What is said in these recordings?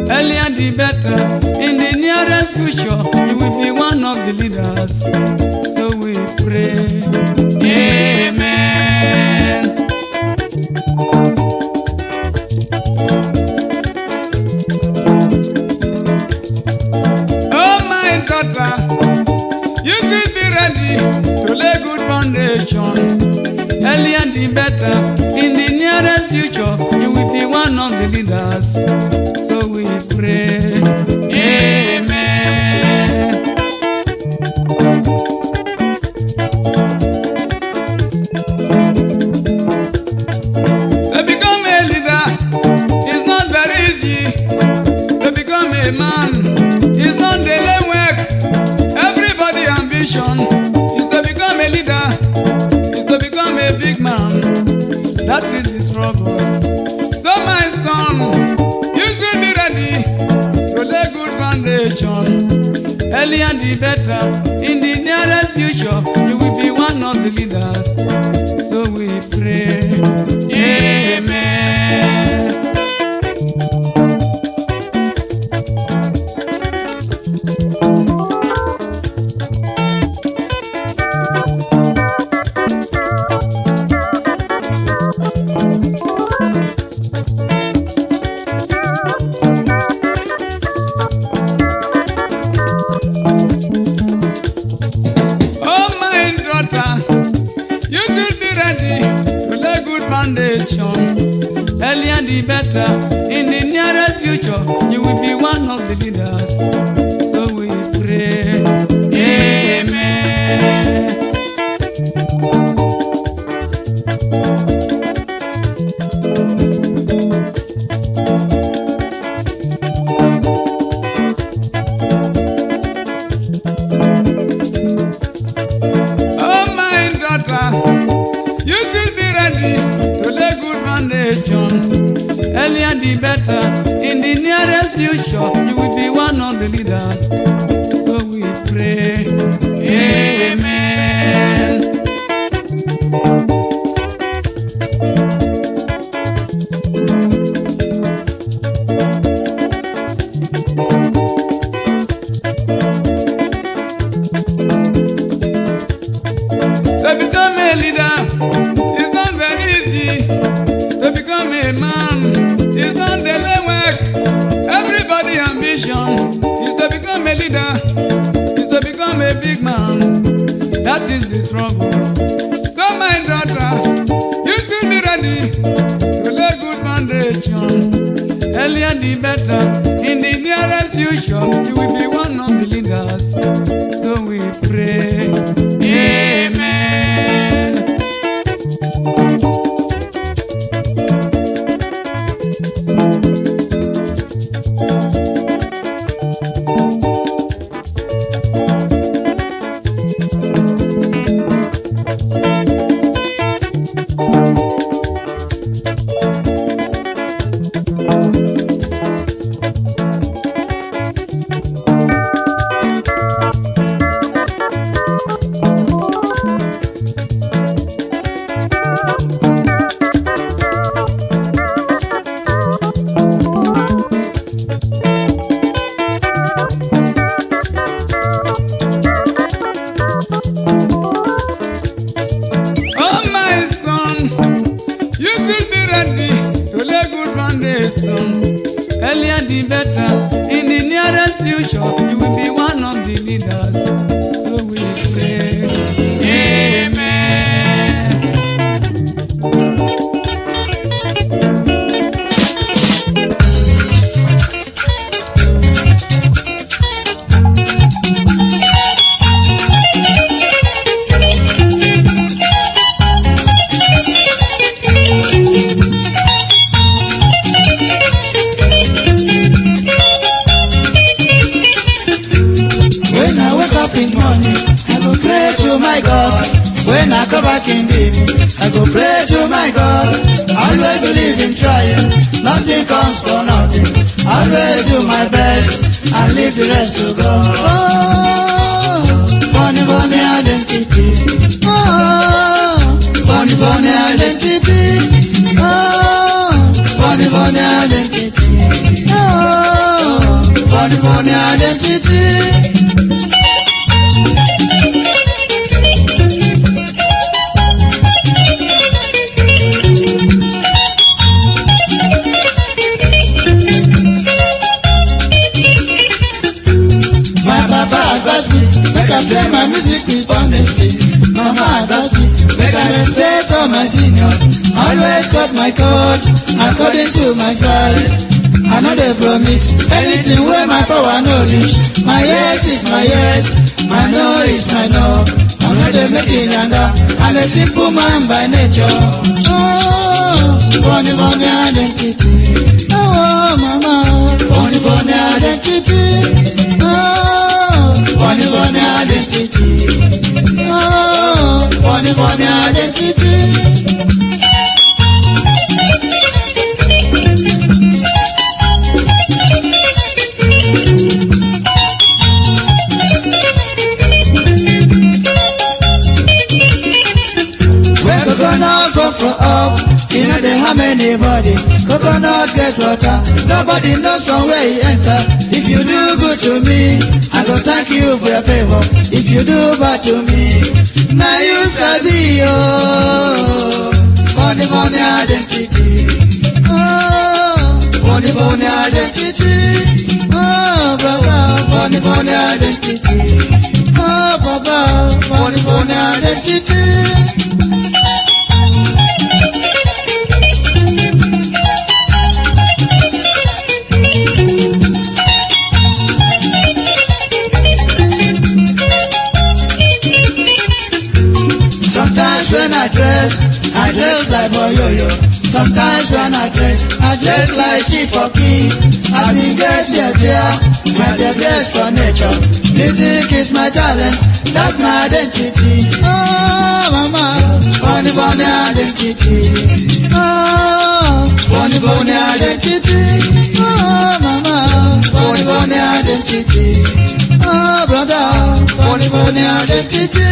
Earlier the better. In the nearest future, you will be one of the leaders. So we pray. Amen. Oh my daughter, you should be ready to lay good foundation. Earlier the better. In the nearest future, you will be one of the leaders. So we pray. Amen. To become a leader is not very easy. To become a man is not daily work. Everybody ambition is to become a leader, is to become a big man. That is the struggle. So my son, you should be ready to lay good foundation. Earlier the better. In the nearest future, you will be one of the leaders. So we pray. Amen. Earlier the better. In the nearest future, you will be one of the leaders. So we pray. Amen. Oh my daughter, you should be ready to lay good foundation. Earlier the better. In the nearest future, you will be one of the leaders. So we pray. Amen. To become a leader is not very easy. To become a man is not daily work. Everybody ambition is to become a leader, is to become a big man. That is the struggle. So my daughter, you should be ready to lay good foundation. Earlier the better. In the nearest future, you will be one of the leaders. So we pray. Amen. ready to lay good foundation. Earlier the better. In the nearest future, you will be one of the leaders. So we pray. Amen. When I come back in deep, I go pray to my God. Always believe in trying, nothing comes for nothing. Always do my best and leave the rest to God. Oh, funny, funny identity. Oh, funny, funny identity. Oh, funny, funny identity. Oh, funny, funny identity. Play my music with honesty. Mama got me, make I respect for my seniors. Always cut my coat according to my size. I know they promise anything where my power no reach. My yes is my yes, my no is my no. I know they make it younger. I'm a simple man by nature. Oh, funny, funny identity. Oh, mama, funny, funny identity. Oh, funny, funny identity. Oh, funny, funny identity. When coconut for up, you know they harm anybody. Coconut get water, nobody knows from where he enter. If you do good to me, I go thank you for your favor. If you do bad to me, now you sabi oh. Funny, funny identity. Oh, funny, funny identity. Oh, brother, funny, funny identity. Oh, papa, funny, funny identity. Sometimes when I dress like boyoyo. Sometimes when I dress like chief or king. I been get there, my best for nature. Music is my talent, that's my identity. Oh, mama, funny, funny identity. Oh, funny, funny identity. Oh, mama, funny, funny identity. Oh, brother, funny, funny identity.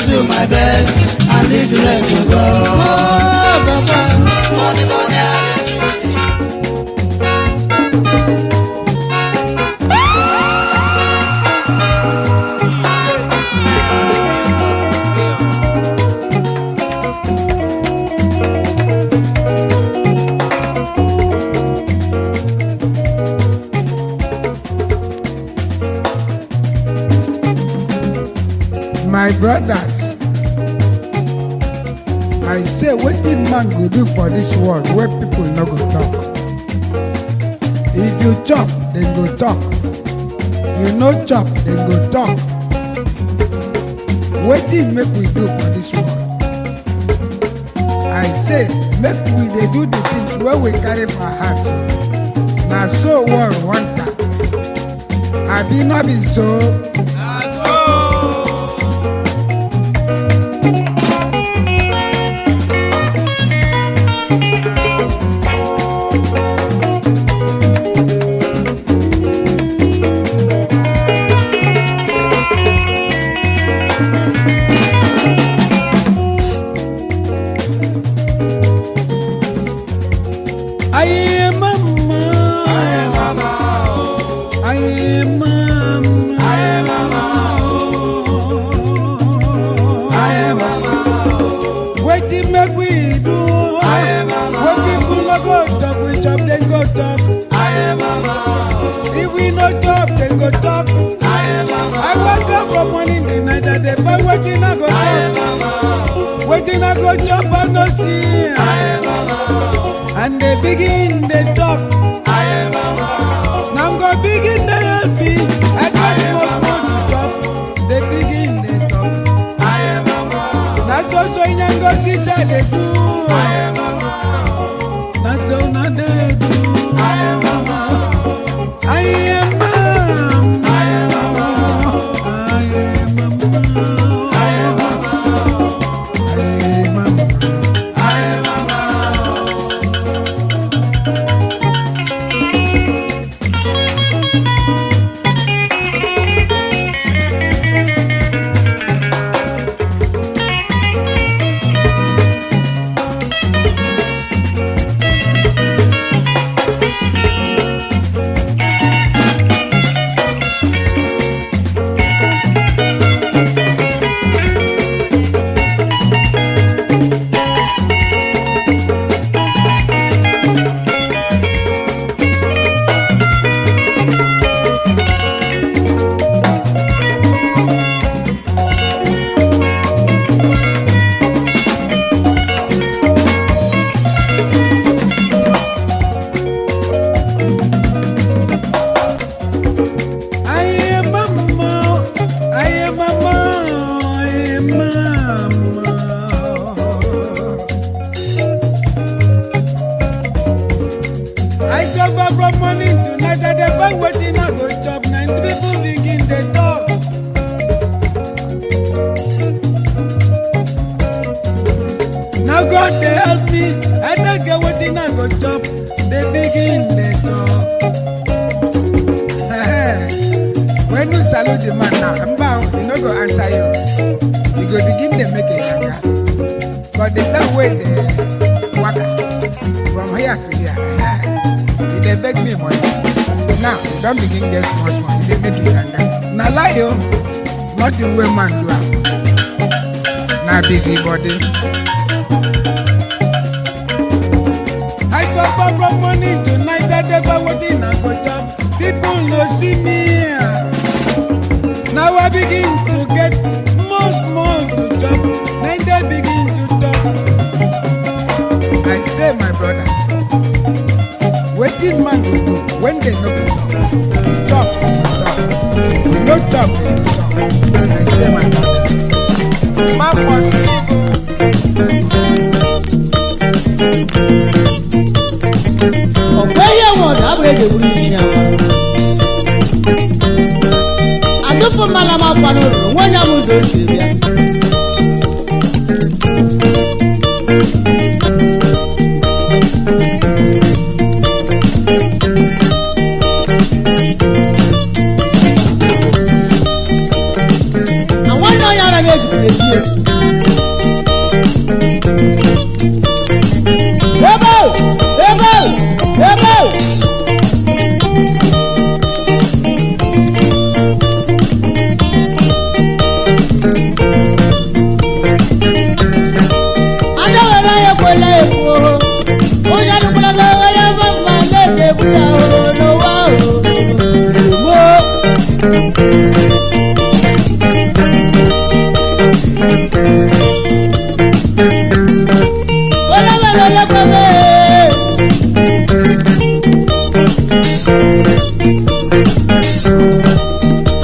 just do my best and leave the rest to God. Oh, Papa. Money, money, My brothers, I say wetin man go do for this world where people no go talk. If you chop, dem go talk. You no chop, dem go talk. Wetin make we do for this world? I say make we dey do the things wey we carry for heart. Na so world want am. Abi no be so? Wetin I go chop and no see, and they begin they talk. Now go begin they help me. I got more to chop. They begin they talk. That's also in a go sit that they do. That's all not they do. I am mama. I am mama. Busybody. I suffer from money tonight. I never waiting I go job. People no see me. Now I begin to get small to job. Then they begin to talk. I say, my brother, wetin man go do when they no go talk? You talk, you talk. You no talk, you talk. I say, my brother. Man must ọ̀pẹ́ yẹ̀ wọ̀n dábìrì dèbò ní ìṣẹ́ àdúgbò malama panu rò wọ́n nyà mú dò ṣe bíà. àwọn náà yàrá ní village play. Ebo! Ebo! Ebo! Adawara ya kwela epo. Oya dukula ga ya mama leke buya o no wa o. Mo. Ola bala la kame.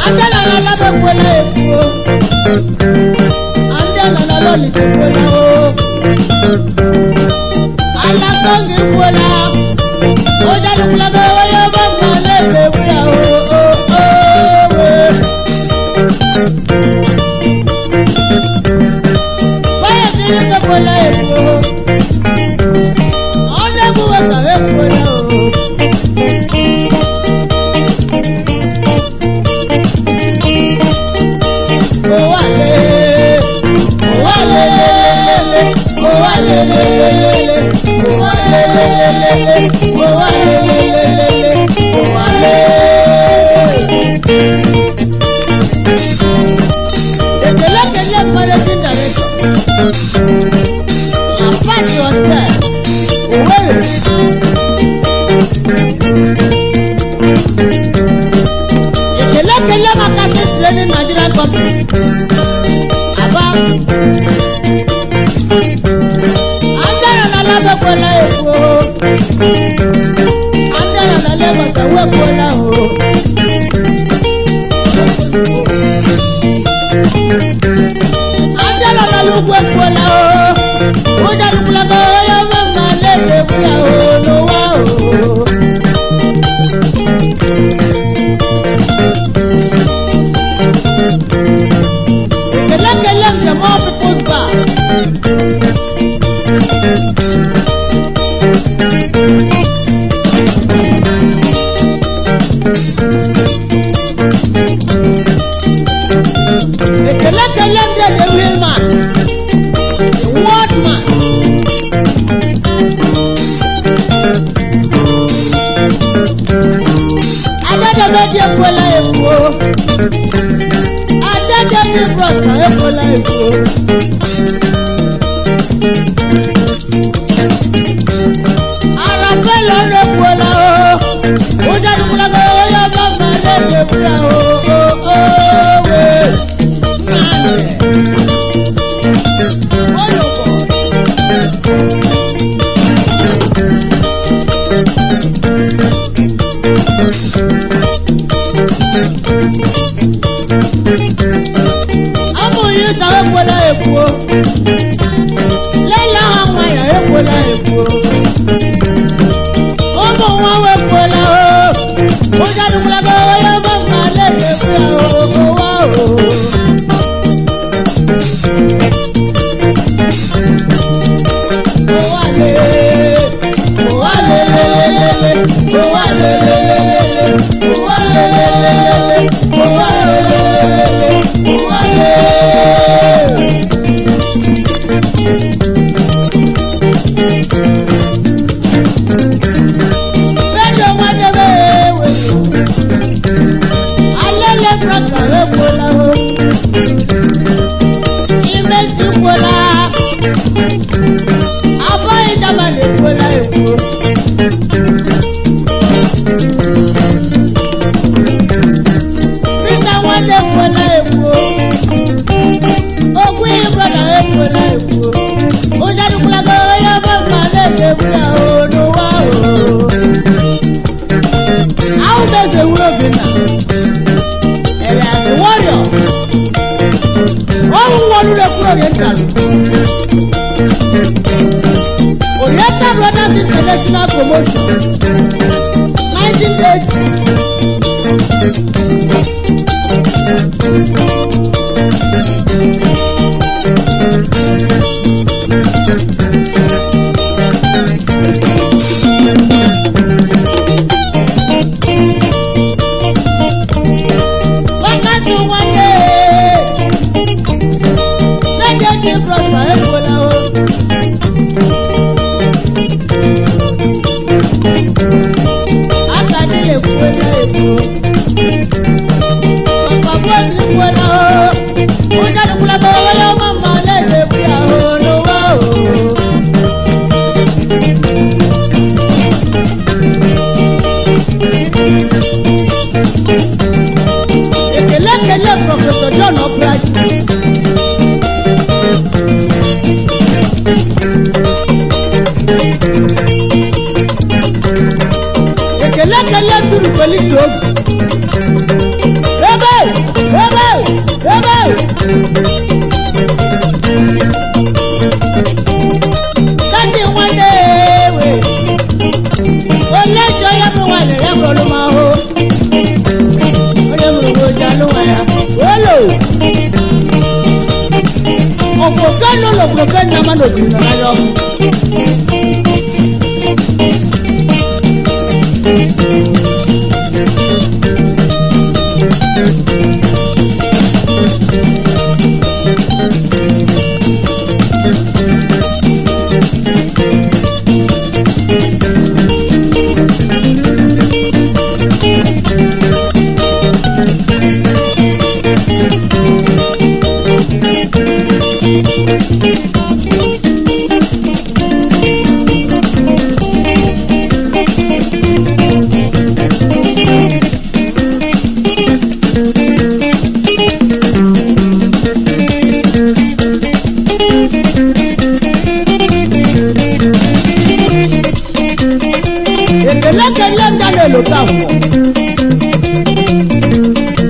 Andala la la be kwela epo. Andala la la li kwela o. Alakongi kwela. Oja dukula ga ya mama leke buya o. Vaya tiene que kwela epo. Ona buwa ka kwela o. Nigerian company. Aba. Andara na laba kwela epo. Andara na laba kawe kwela o. Andara na lugwe kwela o. Oja dukula go ya mama lebe buya o no wa o. The more people's back. The real man, the word man. I got a better for life. Ajajani brother ekola eko. Arafelo no kola o. Oja dukula go ya mama leke buya o we. Nane. Oyo bo. Amoyita ekola eko. Lela hawaya ekola eko. Omo wa ekola o. Oja dukula go ya mama leke buya o wa o. Oriental Brothers International Promotion 1980. Ọ̀pọ̀ kánú lòpọ̀ kánú ọmọ lòdì nà yọ.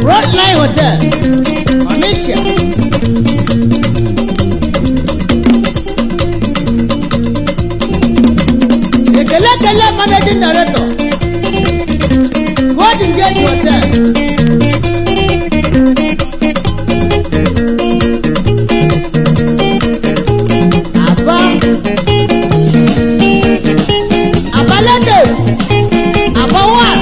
Roadline Hotel, Onitsha. Ekele Managing Director, Golden Gate Hotel. Abalade, Abawan.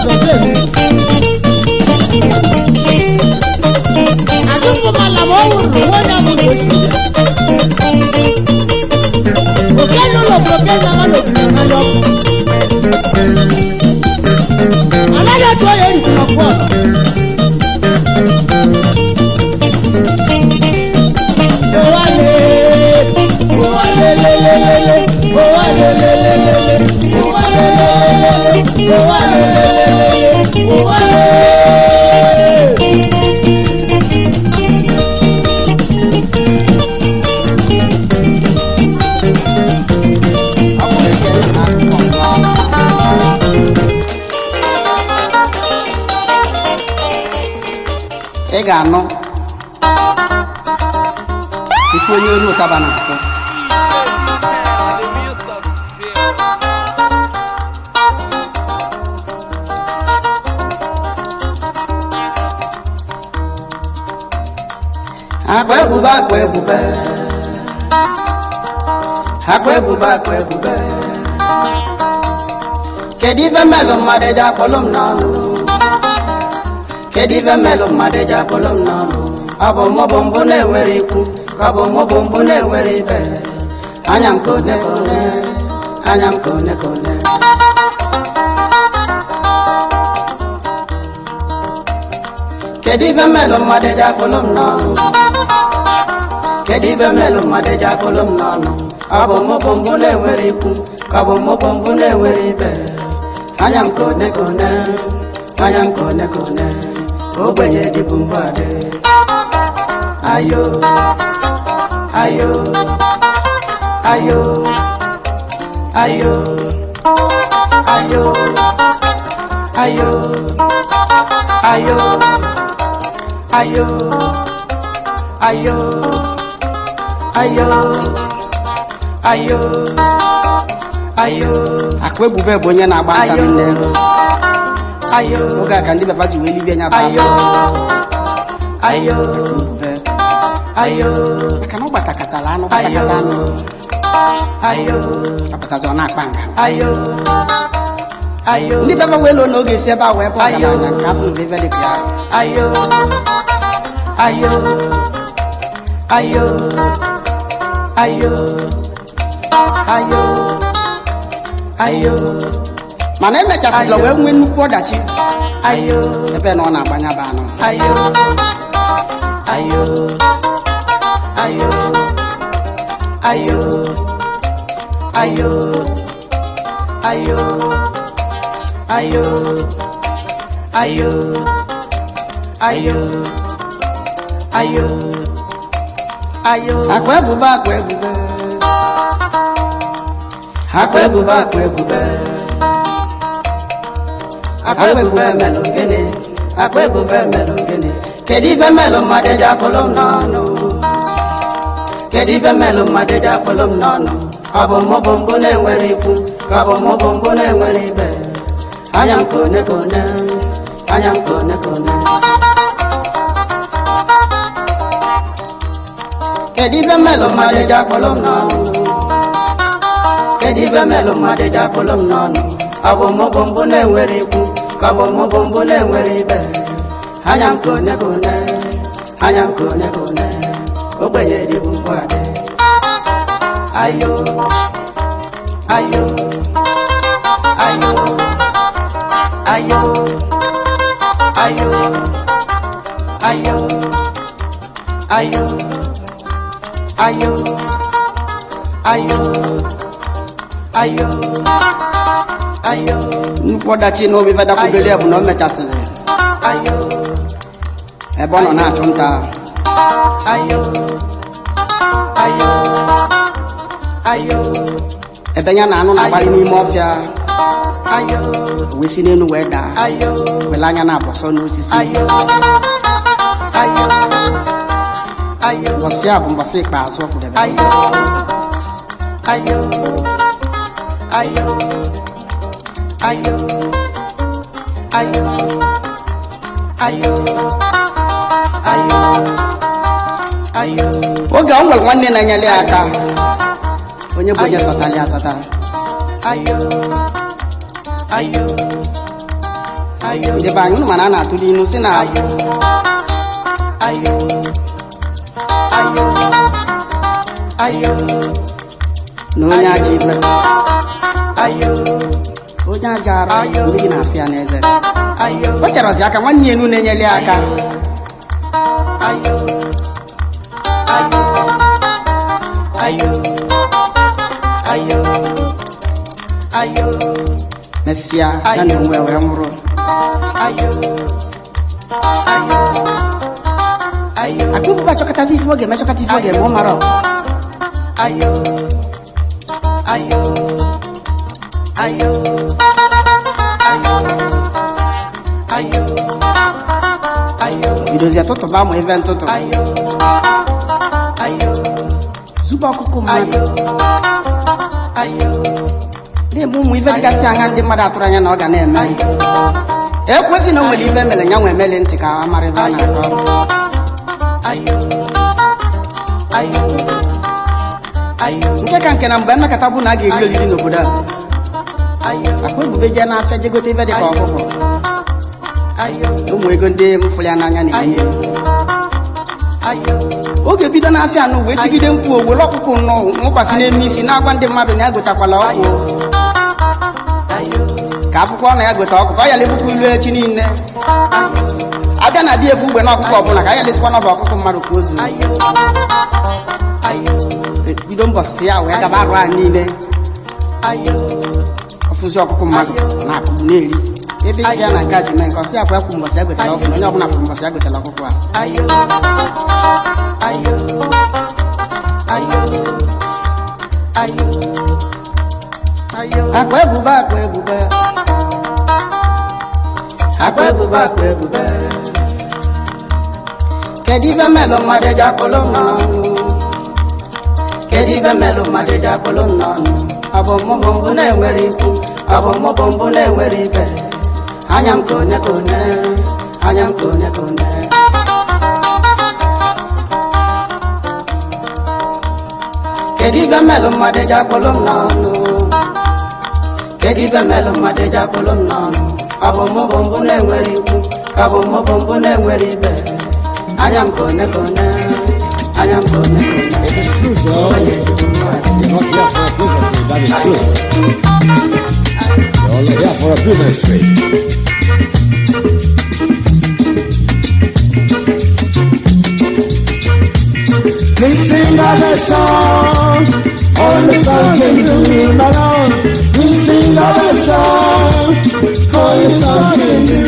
gozie mi. Adúgbò malàmọ́ wùrù wọ́n yà mú lóṣù yá. Òkè lọ́lọ́ bùrọ̀kẹ́ nàmá lòbìnrin náà yọ. Alájà tó yẹ ìdùnnà pọ̀. Ị ga-anụ ikwu onye olu ụtaba na-asụ akwa ebube akwa ebube akwa ebube akwa ebube kedu ife melụ mmadụ eji akpọlụ m n'ọnụ kedu ife melụ mmadụ eji akpọlụ m n'ọnụ ọ bụ mụ bụ mbụ na-enwere ikwu ka ọ bụ mụ bụ mbụ na-enwere ibe anya m ka one ka one anya m ka one ka one kedu ife melụ mmadụ eji akpọlụ m n'ọnụ kedu ife melụ mmadụ eji akpọlụ m n'ọnụ ọ bụ mụ bụ mbụ na-enwere ikwu ka ọ bụ mụ bụ mbụ na-enwere ibe anya m ka one ka one anya m ka one ka one ogbenye dịbụ mbụ adị ayo ayo ayo ayo ayo ayo ayo ayo ayo ayo ayo ayo akwa ebube bụ onye na-agba aka nne ayo oge a ka ndị baba ji wee libie nya bụ ayo ayo ayo maka na ọ gbatakatala anụ gbatakata anụ ayo apụtazi ọ na-akpa nga ayo ayo ndị baba wee lụọ n'oge si ebe a wee pụọ anya nke afọ n'obe ebe dịka ya ayo ayo ayo ayo ayo ayo mana emechasịla wee nwee nnukwu ọdachi ayo ebe na ọ na-agbanya bụ anụ ayo ayo ayo ayo ayo ayo ayo ayo ayo ayo ayo akwa ebube akwa ebube akwa ebube akwa ebube akwa ebube melụ gịnị akwa ebube melụ gịnị kedu ife melụ mmadụ eji akpọlụ m n'ọnụ kedu ife melụ mmadụ eji akpọlụ m n'ọnụ ọ bụ mụ bụ mbụ na-enwere ikwu ka ọ bụ mụ bụ mbụ na-enwere ibe anya m ka one ka one anya m ka one ka one kedu ife melụ mmadụ eji akpọlụ m n'ọnụ kedu ife melụ mmadụ eji akpọlụ m n'ọnụ ọ bụ mụ bụ mbụ na-enwere ikwu ka ọ bụ mụ bụ mbụ na-enwere ibe anya m ka one ka one anya m ka one ka one ogbenye dịbụ mbụ adị ayo ayo ayo ayo ayo ayo ayo ayo ayo ayo ayo nnukwu ọdachi n'obi fedakwudoli ya bụ na o mechasịrị ayo ebe ọ nọ na-achụ nta ayo ayo ayo ebe ya na anụ na-agbalị n'ime ọfịa ayo wee si n'elu wee daa ayo wele anya na-abọsọ n'osisi ayo ayo ayo mbọsị a bụ mbọsị ikpeazụ ọ kwudebe ayo ayo ayo ayo ayo ayo ayo ayo oge ọ nwere nwanne na-enyere ya aka onye bụ onye satara ya asata ayo ayo ndị be anyị mana a na-atụrụ inu si na na onye aja ibe onye aja ara mmiri na-afịa n'eze o terọzi aka nwanne enu na-enyeli aka mesịa ya na onwe wee nwụrụ akụbụba chọkọtazi ife oge mechọkọta ife oge ma ọ mara bidozie tụtụba ma ife ntụtụ zụba ọkụkụ mmadụ na-eme ụmụ ife dịgasị anya ndị mmadụ atụrụ anya na ọ ga na-eme ekwesị na o nwere ife mere ya nwee mele ntị ka a mara ebe a na-akọ nke ka nke na mgbe mmekọta bụ na a ga-eri oriri n'obodo a akwa ebube jee n'afịa jegote ife dịka ọkụkọ ụmụ ego ndị mfụrụ ya n'anya na-enye oge bido n'afịa anụ wee tigide mkpu owele ọkụkụ nwụkwasị n'eme isi na-agwa ndị mmadụ na ya gotakwala ọkụ ka akwụkwọ ọ na ya gote ọkụkọ ọ ya lebukwa ilu echi niile abịa na bịa efu ugbe na ọkụkọ ọbụla ka ya lesikwa n'ọba ọkụkọ mmadụ ka o zuru bido mbọsị ya wee gaba arụ anyị niile ọfụzi ọkụkọ mmadụ na-akụgbu na-eri ebe isi ya na nke ji mee nke ọsị akwa ekwu mbọsị ya gotela ọkụ na onye ọbụla fụrụ mbọsị ya gotela ọkụkọ a akwa ebube akwa ebube akwa ebube akwa ebube kedu ibe melụ mmadụ eji akpọlụ m n'ọnụ kedu ibe melụ mmadụ eji akpọlụ m n'ọnụ ọ bụ mmụbụ mbụ na-enwere ikwu ọ bụ mmụbụ mbụ na-enwere ibe anya m ka one ka one anya m ka one ka one kedu ibe melụ mmadụ eji akpọlụ m n'ọnụ kedu ibe melụ mmadụ eji akpọlụ m n'ọnụ ọ bụ mmụbụ mbụ na-enwere ikwu ọ bụ mmụbụ mbụ na-enwere ibe anya m ka one ka one anya m ka one ka one. It is true, Joe. You're not here for a business trip, that is true. You're only here for a business trip. Please sing us a song, only song can do it alone. Please sing us a song, only song can do.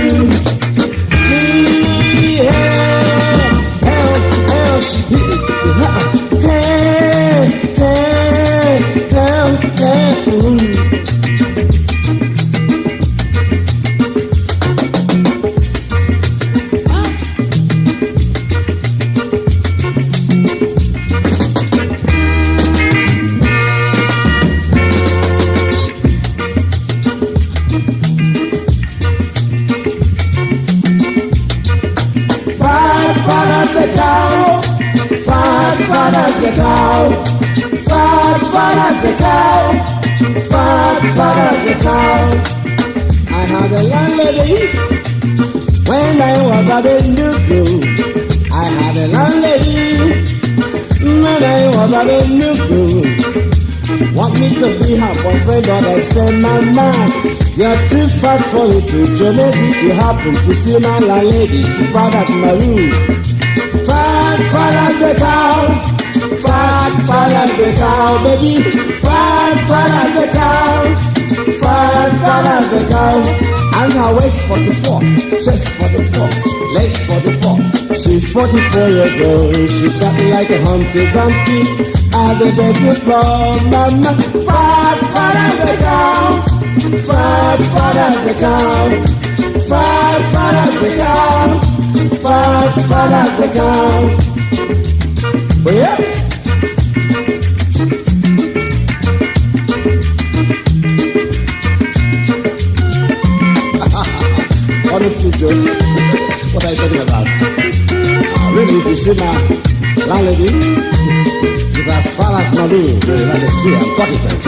I had a landlady when I was at a new school. I had a landlady when I was at a new school. Want me to be her boyfriend, but I said, Mama, you're too fat for it to journey. If you happen to see my landlady, she fat at my room. Fat as a cow. Fat as a cow, baby. Fat as a cow. Fat as a cow. And her waist 44, chest 44, leg 44. She's 44 years old. She's something like a Humpty Dumpty. And the baby from Mama. Fat as a cow. Fat as a cow. Fat as a cow. Fat as a cow. Oh yeah. Honestly, Joe, what are you talking about? Really, if you see my landlady, she's as far as Malu. That is true, I'm talking sense.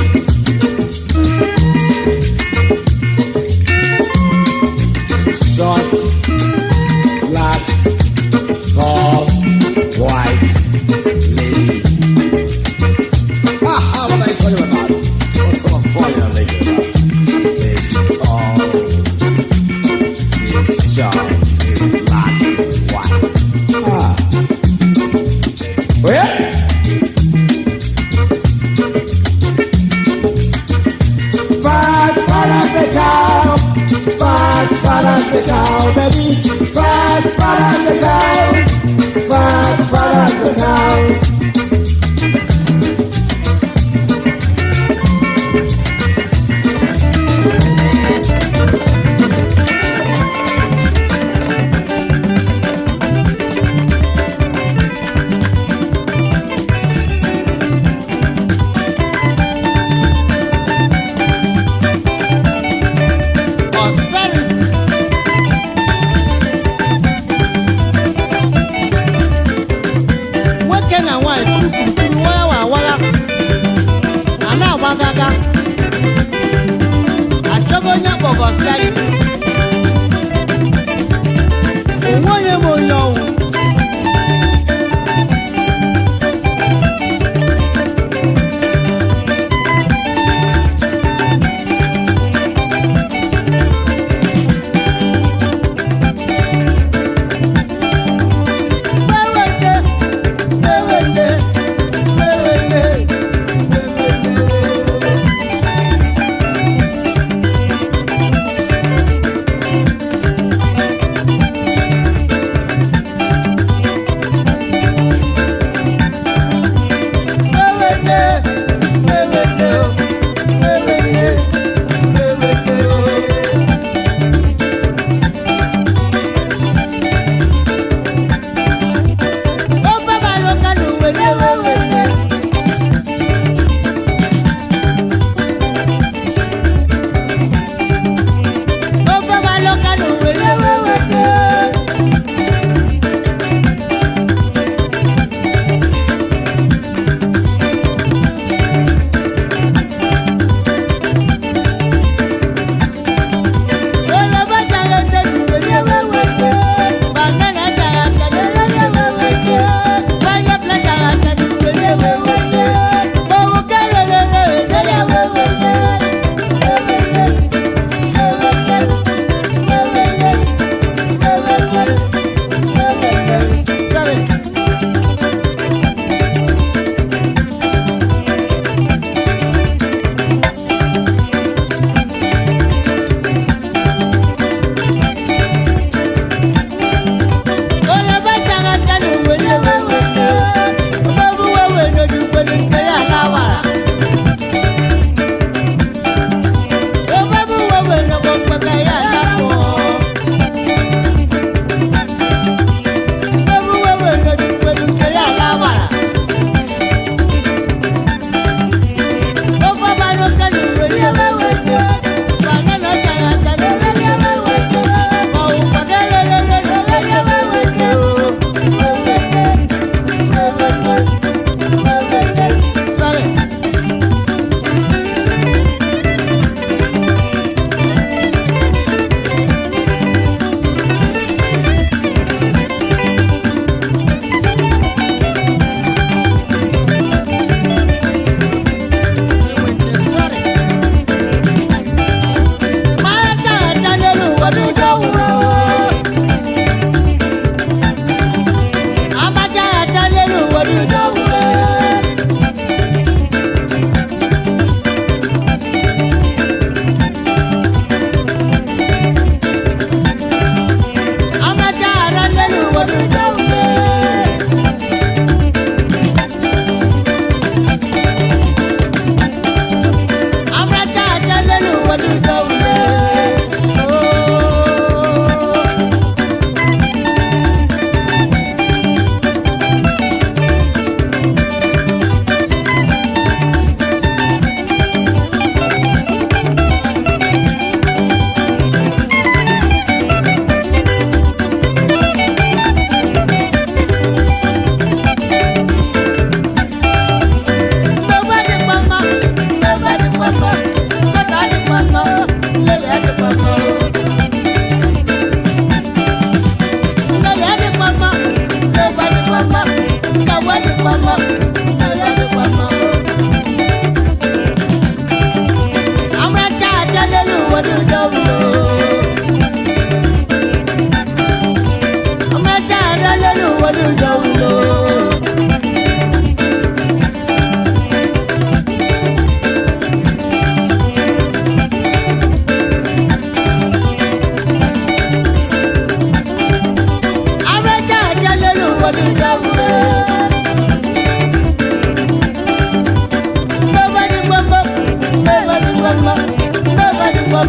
as a cow, baby. Fat as a cow. Fat as a cow.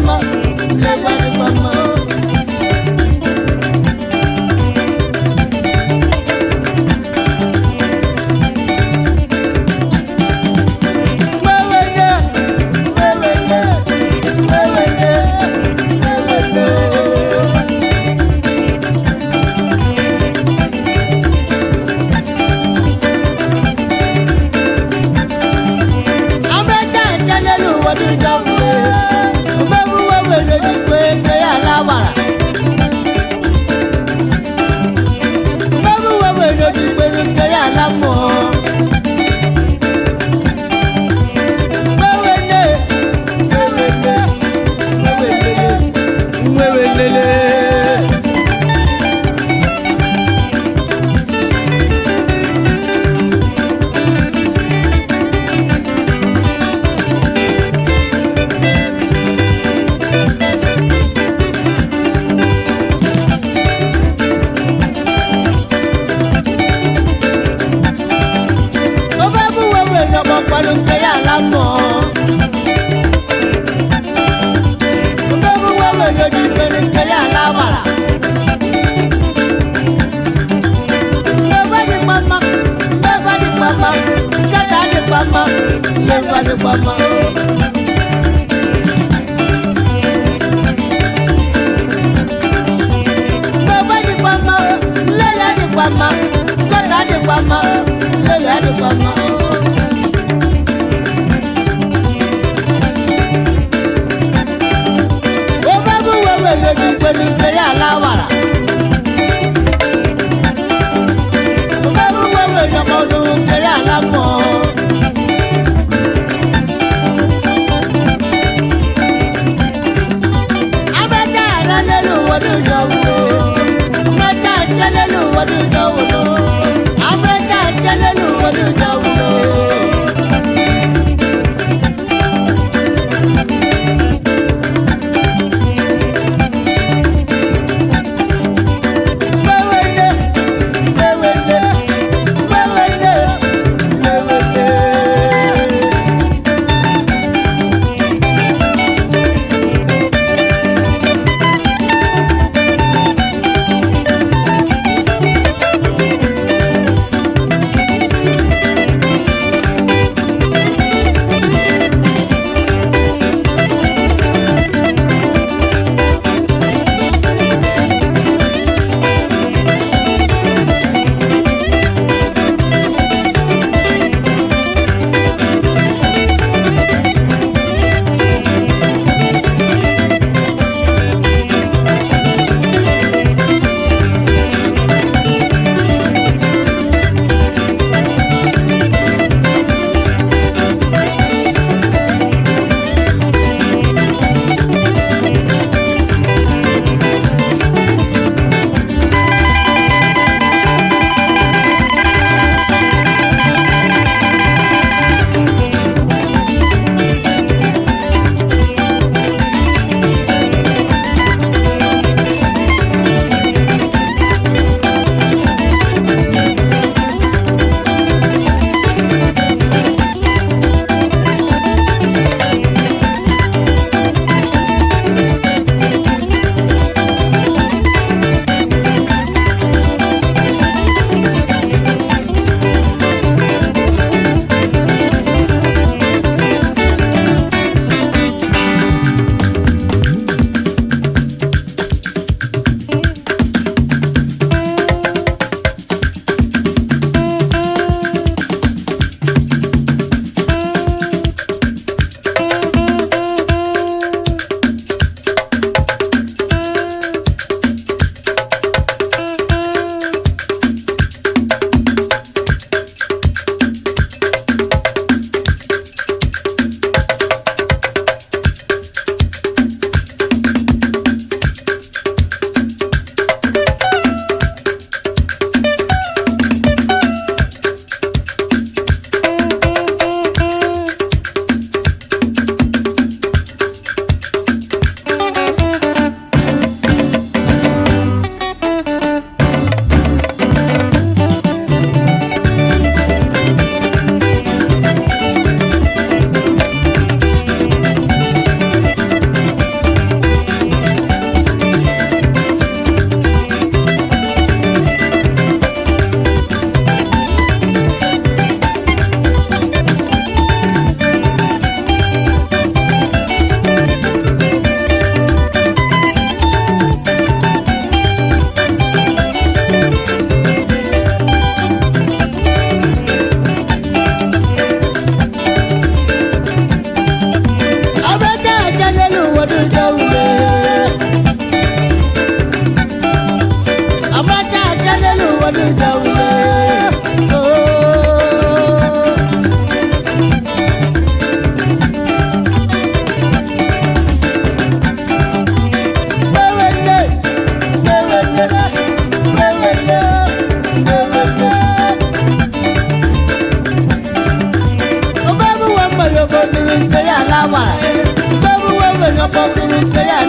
mama, never the mama.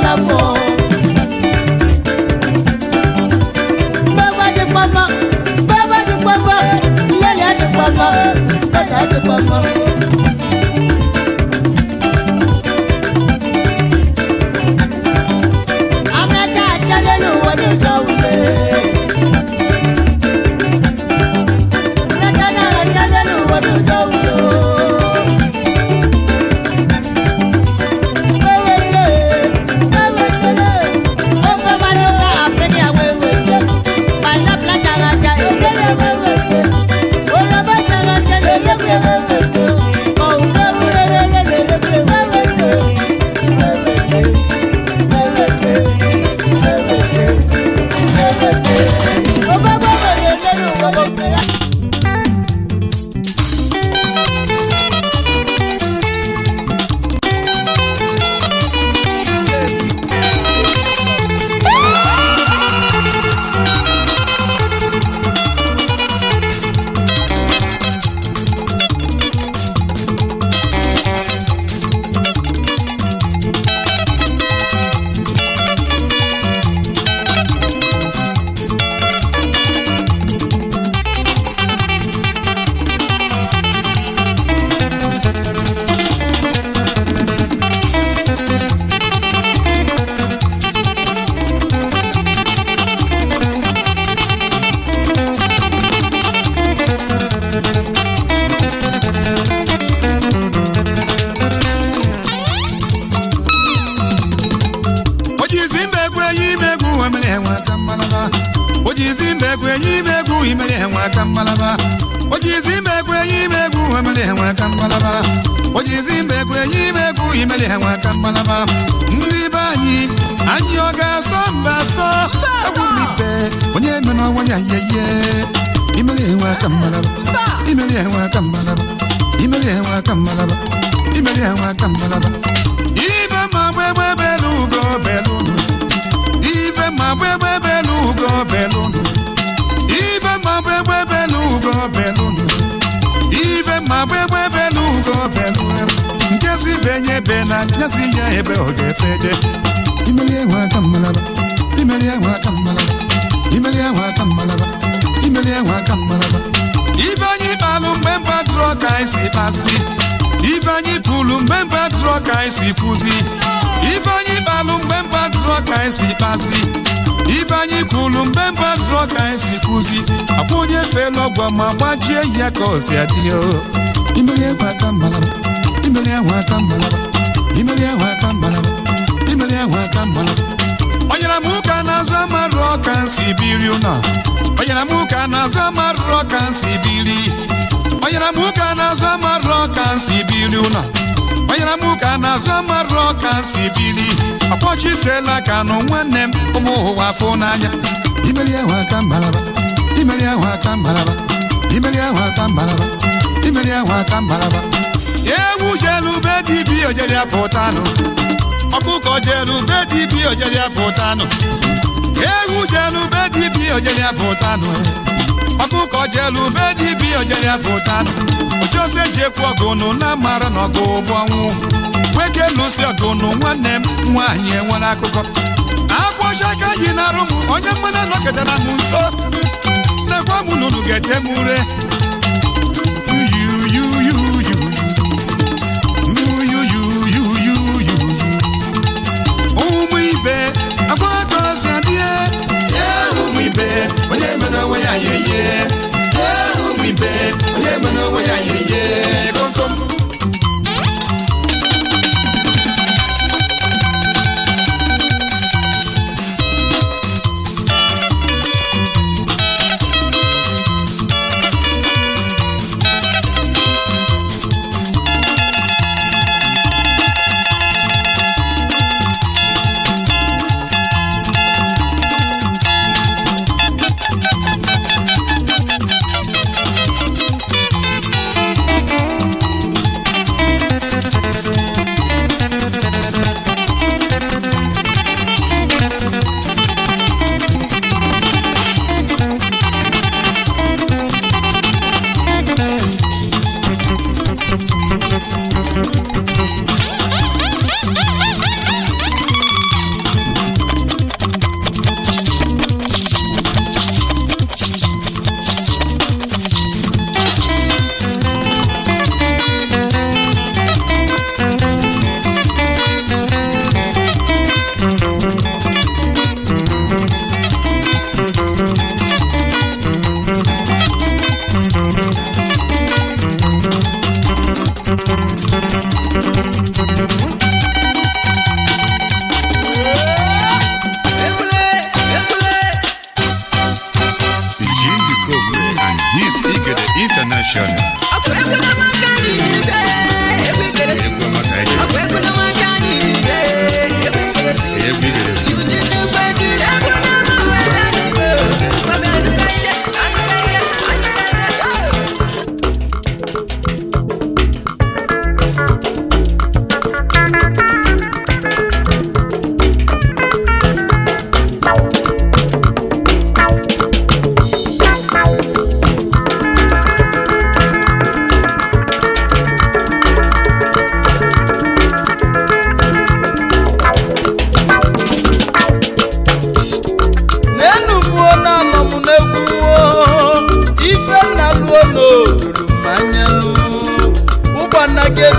la mo. Baba di papa, lele di papa, kata di papa. Amata chalelu wadu jawle. Nakana chalelu wadu jawle.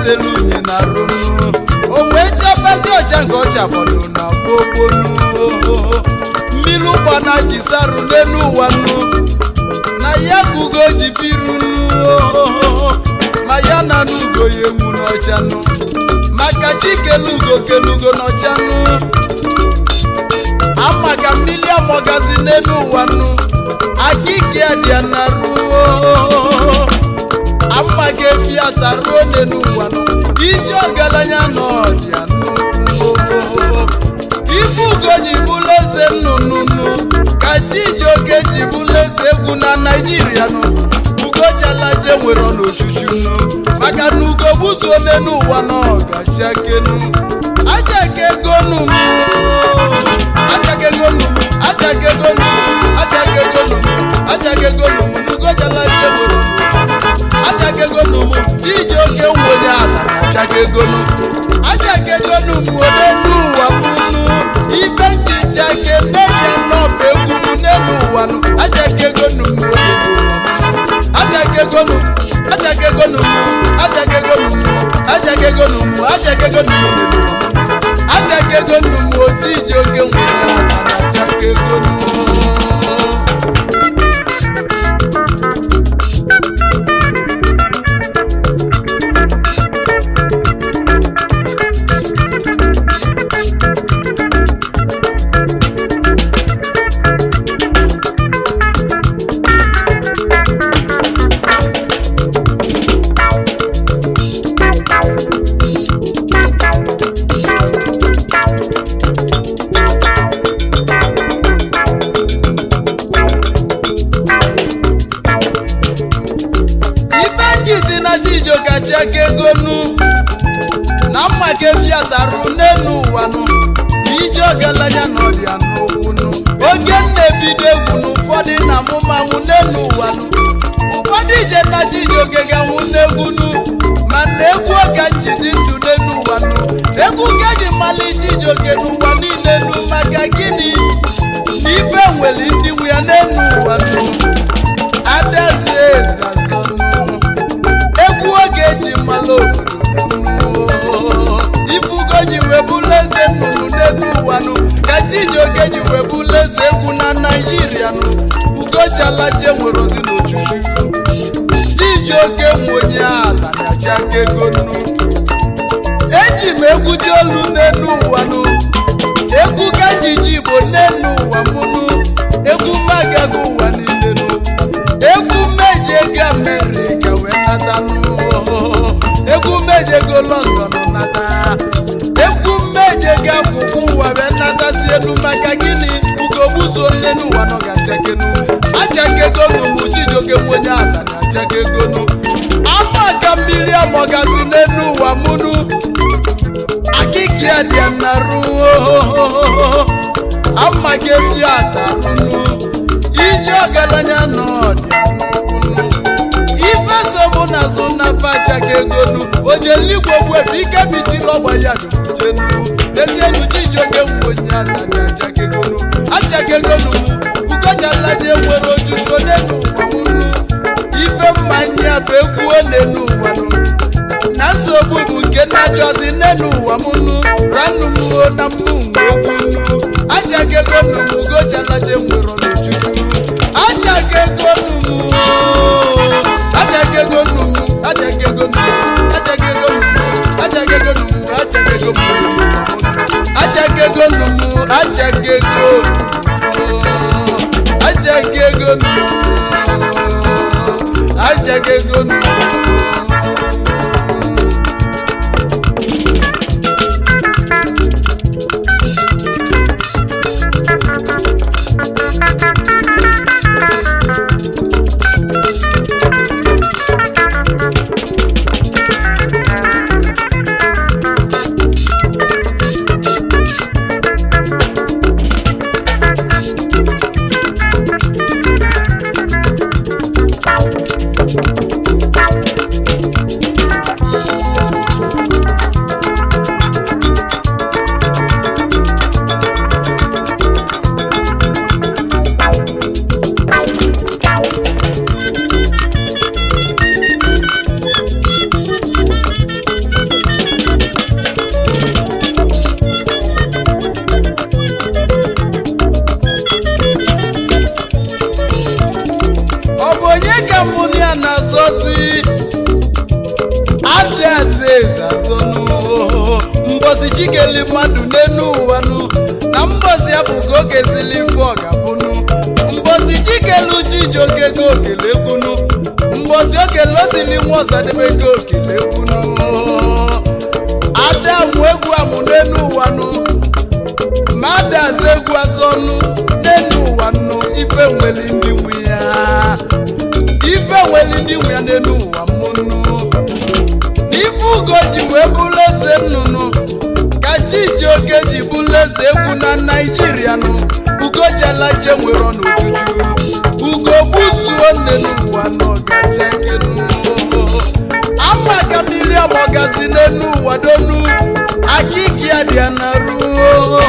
telu unyi na runu o wee chebazi ọcha nke ọcha fọdụ na gbogbonu mmiri ụgbana ji sarụ n'elu ụwa nnu na ya kugo ji biru nnu ma ya na n'ugo ya enwu n'ọcha nnu maka chikelugo kelugo n'ọcha nnu ama ka mmiri amọgazi n'elu ụwa nnu akike adịa na ruo ama ka efi ataruo n'elu ụwa nnu ije ọgaranya n'ọdịa nnukwu ibu ugo ji bụrụ eze nnụnụ ka Chijioke ji bụrụ eze egwu na Naịjirịa nụ ugo chalaje nwere ọnọchuchu nụ maka na ugo buzuo n'elu ụwa n'ọgachi akenu ajake ego nụ ajake ego nụ ajake ego nụ ajake ego nụ ajake ego nụ ugo chalaje nwere ajake ego nụ Chijioke nwere ala ajake ego nụ ajake ego nụ n'elu ụwa ibe njichake n'eya n'ọba egwu n'elu ụwa nụ ajake ego nụ ajake ego nụ ajake ego nụ ajake ego nụ ajake ego nụ ajake ego nụ ajake ego nụ Chijioke nwere ajake ego nụ na mma ka efi atarụ n'elu ụwa nụ ije ọgaranya n'ọdịa n'okwu nụ oge na-ebido egwu n'ụfọdụ na amụmamụ n'elu ụwa nụ ụfọdụ ije na Chijioke ga-anwụ n'egwu nụ mana egwu ọka njidi ndụ n'elu ụwa nụ egwu ka eji mmalị Chijioke n'ụwa niile nụ maka gịnị na ibe nwere ndị nwe ya n'elu ụwa nụ adazi ezazọ nụ egwu oge eji mmalụ ifugo ji webulu eze nnụnụ n'elu ụwa nụ ka Chijioke ji webulu eze egwu na Naịjirịa nụ ugochalaje nwere ozi n'ochuchu Chijioke nwenye ala na ajake ego nụ eji m egwu dị olu n'elu ụwa nụ egwu ka njiji Igbo n'elu ụwa mụnụ egwu magaga ụwa niile nụ egwu meje ego Amerịka wee nata nụ egwu meje ego London nata egwu meje ego akwụkwọ ụwa wee natasi elu maka gịnị ugogbuso n'elu ụwa nọ ga-achakenu achake ego nụ Chijioke nwenye ala na achake ego nụ ama ka mmiri amọgazi n'elu ụwa mụnụ akiki adịa na ruo ama ka efi atarụnụ ije ọgaranya n'ọdịa ife somu na so na achake ego nụ onye eluigwe gwefe ike bichiri ọgba ya dujenu ezienu Chijioke nwenye ala na achake ego nụ achake ego nụ ugochalaje nwere ojuju n'elu ụwa mụnụ ife mmanya bụ egwu n'elu ụwa nụ na nsogbu bụ nke na-achọzi n'elu ụwa mụnụ ranụ mụo na mmụ okwu nụ achake ego nụ ugochalaje nwere ojuju achake ego nụ achake ego nụ achake ego nụ achake ego nụ achake ego nụ achake ego nụ achake ego nụ achake ego achake ego nụ achake ego nụ chikeli mmadụ n'elu ụwa nụ na mbọsi ya bụ ka oge zili ife ọ ga-abụnụ mbọsi chikelu Chijioke ka okele ekwunu mbọsi okele osili nwa Ọsadebe ka okele ekwunu Adamu egwu amụ n'elu ụwa nụ ma adazi egwu azọnụ n'elu ụwa nụ ife nweli ndị nwe ya n'elu ụwa mụnụ n'ife ugo ji wee bụrụ eze nnụnụ ka Chijioke ji bụrụ eze egwu na Naịjirịa nụ ugo jalaje nwere ọnọjuju ugo gbusuo nne n'ụwa n'ọgajagenu ama ka mmiri amọgazi n'elu ụwa donu akiki adịa na ruo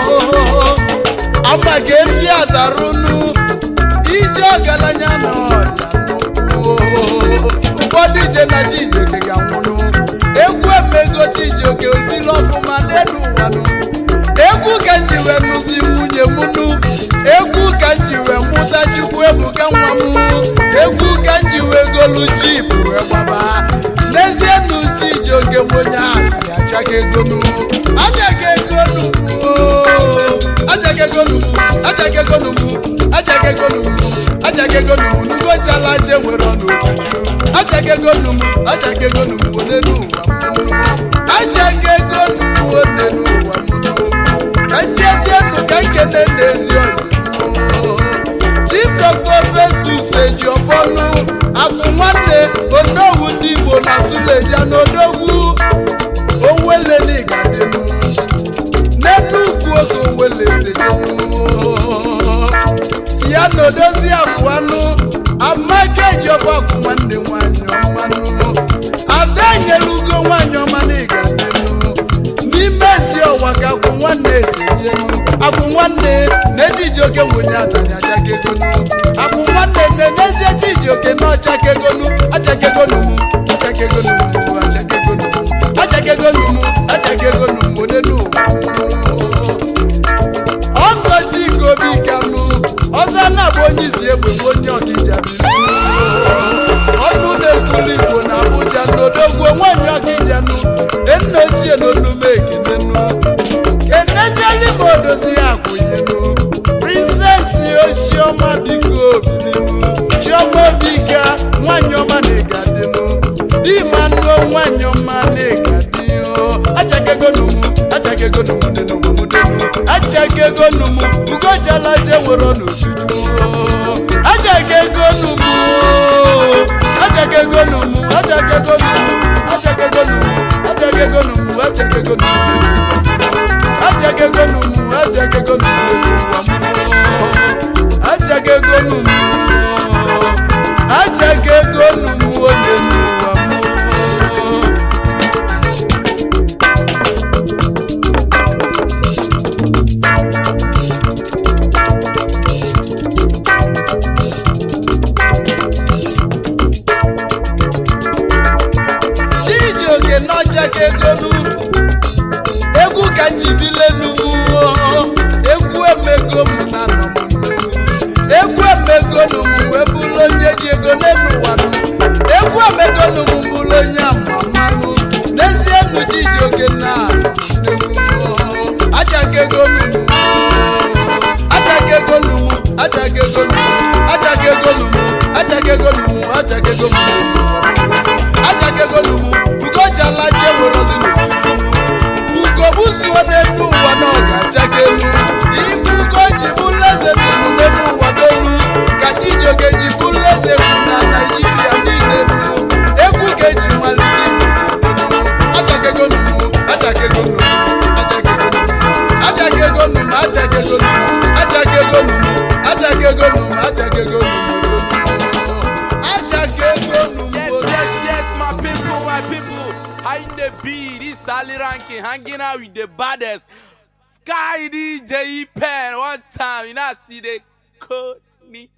ama ka efi adarụnụ ije ọgaranya na ọrịa ụfọdụ ije na Chijioke ga-anwụnụ egwu emego Chijioke obili ọfụma n'elu ụwa nụ egwu ka nji wee nụzi nwunye m nụ egwu ka nji wee mụta Chukwuebuka nwa m egwu ka nji wee golu jip wee gbaba n'ezie nụ Chijioke m onye ahụ achaga ego nụ achaga ego nụ Ngojalaje nwere ọnụ ojuju achaga ego nụ n'elu ụwa achaga ego nụ n'elu ụwa ka njezienụ ka nkene n'ezi oyi Chief Dr. Festus Ejiofọnụ akwụ nwanne onowu ndị Igbo na Suleja n'Odogwu Owele n'Igadenu n'elu ugwu oge Owele sedenu ya n'Odozi Afụanụ Amaka Ejiofọ akwụ nwanne nwanyị ọmanụ ada nyere ugo nwanyị ọma n'Igadenu n'ime ezi ọwa ka akwụ nwanne esejenu akwụ nwanne na Chijioke nwunye atanya achakegonu akwụ nwanne na-emezie Chijioke na ọchakegonu achakegonu n'elu ọzọ Chikobikanu ọzọ na-abụ onye isi egbe bụ onye Ọkịja ọnụ na-ekwuli Igbo na Abuja n'Odogwu nwanyị Ọkịja nụ nna ochie n'onume ekenenu kenezieli ma odozi akwụnyenu Princess Chioma biko obilinu Chioma Obika nwanyị ọma na-egadenu Dimanuo nwanyị ọma na-egadinu achakegonu ugo jalaje nwere ọnọjuju achakegonu Chijioke n'ọchakegonu egwu ka njibilenu egwu emego m na nọ m egwu emegonu m wee bụrụ onye ji ego n'elu ụwa egwu emegonu m bụrụ onye amamanụ n'ezie nụ Chijioke na achakegonu ugo jalaje nwere ozi n'ojuju ugo buzuo n'elu ụwa na ọ ga-achakelu ife ugo ji bụrụ eze n'elu ụwa donu ka Chijioke ji bụrụ eze bụ na Naịjirịa niile egwu ga-eji malite achakegonu Yes, my people. I in the beat, this Sally ranking, hanging out with the baddest. Sky DJ Pen, one time, you know, see the code me.